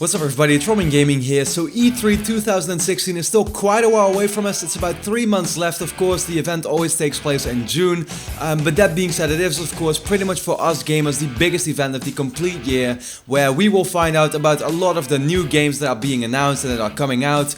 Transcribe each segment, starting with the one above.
What's up everybody, it's Robin Gaming here. So E3 2016 is still quite a while away from us. It's about 3 months left. Of course, the event always takes place in June. But that being said, it is of course pretty much for us gamers the biggest event of the complete year, where we will find out about a lot of the new games that are being announced and that are coming out.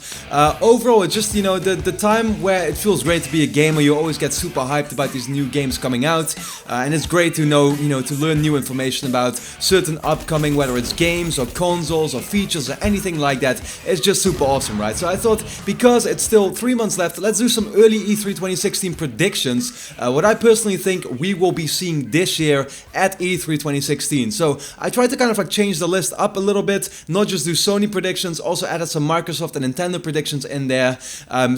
Overall, it's just, the time where it feels great to be a gamer. You always get super hyped about these new games coming out. And it's great to know, to learn new information about certain upcoming, whether it's games or consoles or features or anything like that. It's just super awesome, right? So I thought, because it's still 3 months left, let's do some early E3 2016 predictions. What I personally think we will be seeing this year at E3 2016. So I tried to kind of like change the list up a little bit, not just do Sony predictions, also added some Microsoft and Nintendo predictions in there.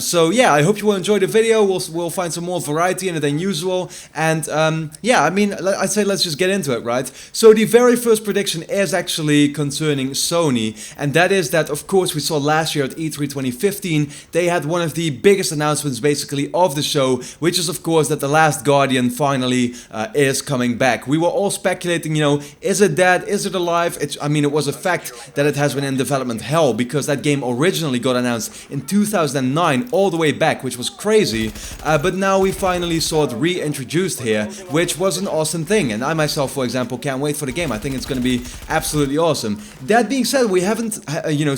So yeah, I hope you will enjoy the video. We'll find some more variety in it than usual. And yeah, I mean, I'd say let's just get into it, right? So the very first prediction is actually concerning Sony, and that is that, of course, we saw last year at E3 2015, they had one of the biggest announcements basically of the show, which is of course that The Last Guardian finally is coming back. We were all speculating, is it dead, is it alive? It was a fact that it has been in development hell, because that game originally got announced in 2009 all the way back, which was crazy, but now we finally saw it reintroduced here, which was an awesome thing, and I myself, for example, can't wait for the game. I think it's going to be absolutely awesome. That being said, we haven't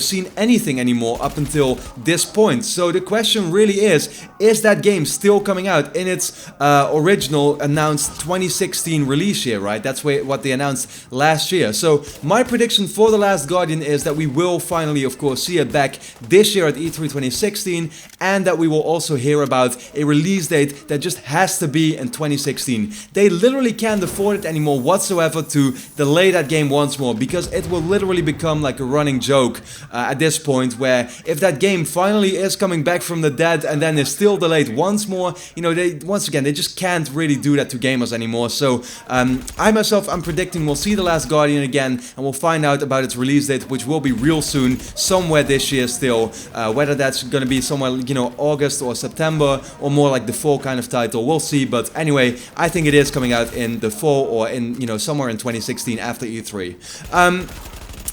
seen anything anymore up until this point. So the question really is that game still coming out in its original announced 2016 release year, right? That's what they announced last year. So my prediction for The Last Guardian is that we will finally, of course, see it back this year at E3 2016, and that we will also hear about a release date that just has to be in 2016. They literally can't afford it anymore whatsoever to delay that game once more, because it will literally become like a running joke at this point, where if that game finally is coming back from the dead and then is still delayed once more, they just can't really do that to gamers anymore. So I myself, I'm predicting we'll see The Last Guardian again, and we'll find out about its release date, which will be real soon, somewhere this year still, whether that's going to be somewhere, August or September, or more like the fall kind of title, we'll see. But anyway, I think it is coming out in the fall, or in, somewhere in 2016 after E3.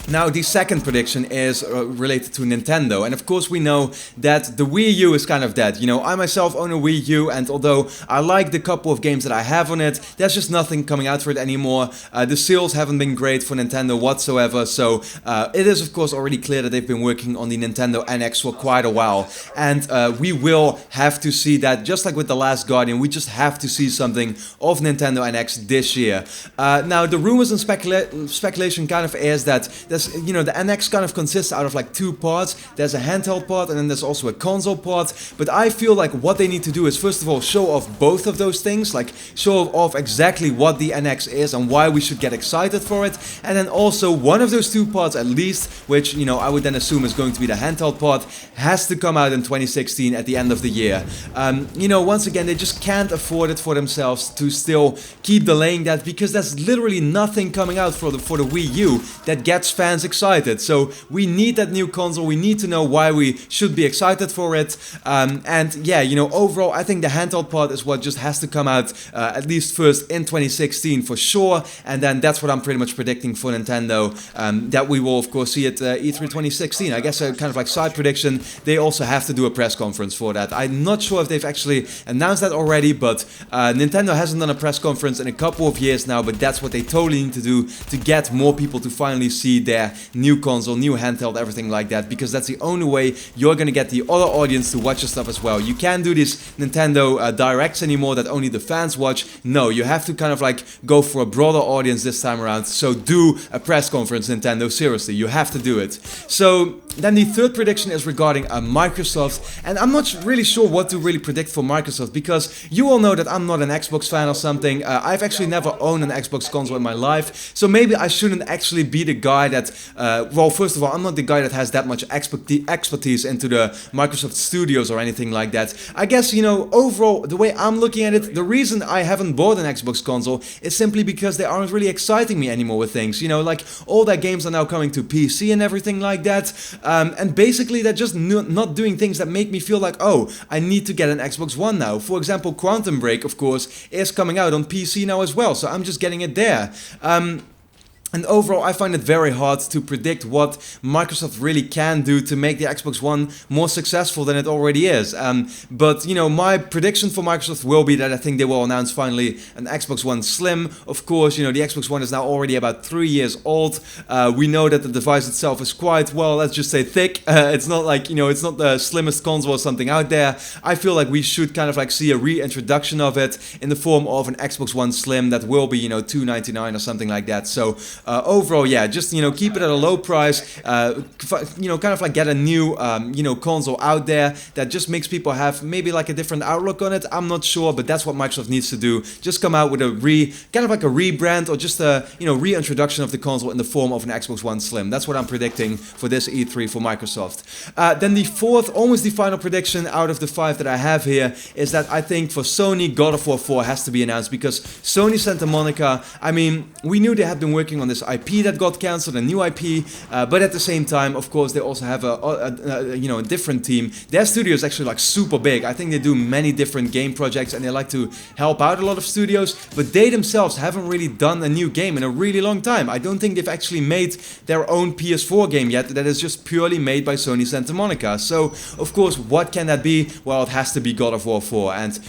Now, the second prediction is related to Nintendo, and of course we know that the Wii U is kind of dead. I myself own a Wii U, and although I like the couple of games that I have on it, there's just nothing coming out for it anymore. The sales haven't been great for Nintendo whatsoever, so it is of course already clear that they've been working on the Nintendo NX for quite a while, and we will have to see that, just like with The Last Guardian, we just have to see something of Nintendo NX this year. Now, the rumors and speculation kind of is that the NX kind of consists out of like two parts. There's a handheld part, and then there's also a console part. But I feel like what they need to do is, first of all, show off both of those things, like show off exactly what the NX is and why we should get excited for it. And then also one of those two parts at least, which I would then assume is going to be the handheld part, has to come out in 2016 at the end of the year. Once again, they just can't afford it for themselves to still keep delaying that, because there's literally nothing coming out for the Wii U that gets fans excited. So we need that new console. We need to know why we should be excited for it. And yeah, overall, I think the handheld part is what just has to come out at least first in 2016 for sure. And then that's what I'm pretty much predicting for Nintendo, that we will of course see it E3 2016. I guess a kind of like side prediction, they also have to do a press conference for that. I'm not sure if they've actually announced that already, but Nintendo hasn't done a press conference in a couple of years now, but that's what they totally need to do to get more people to finally see their new console, new handheld, everything like that, because that's the only way you're gonna get the other audience to watch your stuff as well. You can't do these Nintendo directs anymore that only the fans watch. No, you have to kind of like go for a broader audience this time around. So do a press conference, Nintendo, seriously, you have to do it. So then the third prediction is regarding Microsoft, and I'm not really sure what to really predict for Microsoft, because you all know that I'm not an Xbox fan or something. I've actually never owned an Xbox console in my life, so maybe I shouldn't actually be the guy that, well, first of all, I'm not the guy that has that much expertise into the Microsoft studios or anything like that. I guess, overall, the way I'm looking at it, the reason I haven't bought an Xbox console is simply because they aren't really exciting me anymore with things. Like all their games are now coming to PC and everything like that. And basically they're just not doing things that make me feel like, oh, I need to get an Xbox One now. For example, Quantum Break, of course, is coming out on PC now as well, so I'm just getting it there. And overall, I find it very hard to predict what Microsoft really can do to make the Xbox One more successful than it already is. But, you know, my prediction for Microsoft will be that I think they will announce finally an Xbox One Slim. Of course, you know, the Xbox One is now already about 3 years old. We know that the device itself is quite, well, let's just say thick. It's not like, you know, it's not the slimmest console or something out there. I feel like we should kind of like see a reintroduction of it in the form of an Xbox One Slim that will be, you know, $299 or something like that. So, overall, yeah, just, you know, keep it at a low price, you know, kind of like get a new, you know, console out there that just makes people have maybe like a different outlook on it. I'm not sure, but that's what Microsoft needs to do. Just come out with a kind of like a rebrand or just a, you know, reintroduction of the console in the form of an Xbox One Slim. That's what I'm predicting for this E3 for Microsoft. Then the fourth, almost the final prediction out of the 5 that I have here is that I think for Sony, God of War 4 has to be announced because Sony Santa Monica, I mean, we knew they had been working on this IP that got cancelled, a new IP, but at the same time, of course, they also have you know, a different team. Their studio is actually like super big. I think they do many different game projects and they like to help out a lot of studios, but they themselves haven't really done a new game in a really long time. I don't think they've actually made their own PS4 game yet that is just purely made by Sony Santa Monica. So, of course, what can that be? Well, it has to be God of War 4, and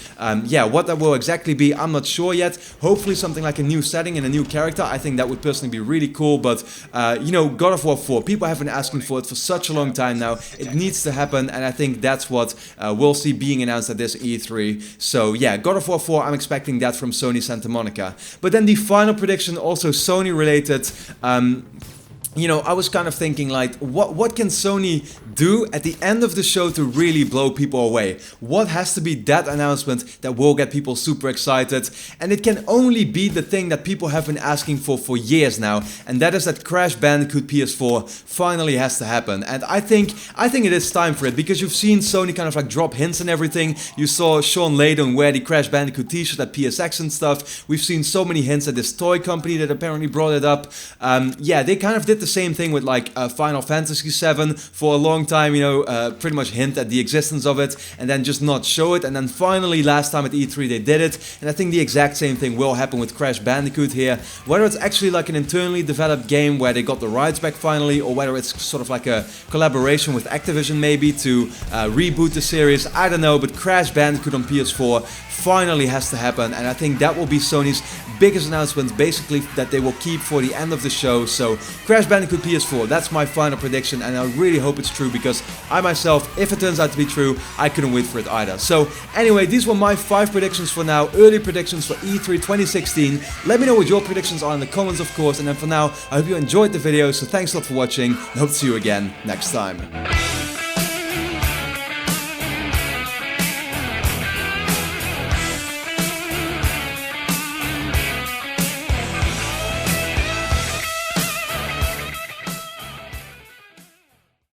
yeah, what that will exactly be, I'm not sure yet. Hopefully something like a new setting and a new character. I think that would personally be really cool, but you know, God of War 4, people have been asking for it for such a long time now. It needs to happen, and I think that's what we'll see being announced at this E3. So yeah, God of War 4, I'm expecting that from Sony Santa Monica. But then the final prediction, also Sony related, you know, I was kind of thinking like, what can Sony do at the end of the show to really blow people away? What has to be that announcement that will get people super excited? And it can only be the thing that people have been asking for years now, and that is that Crash Bandicoot PS4 finally has to happen. And I think it is time for it, because you've seen Sony kind of like drop hints and everything. You saw Sean Layden wear the Crash Bandicoot t-shirt at PSX and stuff. We've seen so many hints at this toy company that apparently brought it up. Yeah, they kind of did the same thing with like Final Fantasy VII for a long time, you know, pretty much hint at the existence of it and then just not show it, and then finally last time at E3 they did it, and I think the exact same thing will happen with Crash Bandicoot here, whether it's actually like an internally developed game where they got the rights back finally, or whether it's sort of like a collaboration with Activision maybe to reboot the series, I don't know, but Crash Bandicoot on PS4 finally has to happen, and I think that will be Sony's biggest announcement basically that they will keep for the end of the show. So Crash Bandicoot PS4, that's my final prediction, and I really hope it's true, because I myself, if it turns out to be true, I couldn't wait for it either. So anyway, these were my 5 predictions for now, early predictions for E3 2016. Let me know what your predictions are in the comments, of course, and then for now, I hope you enjoyed the video, so thanks a lot for watching, and hope to see you again next time.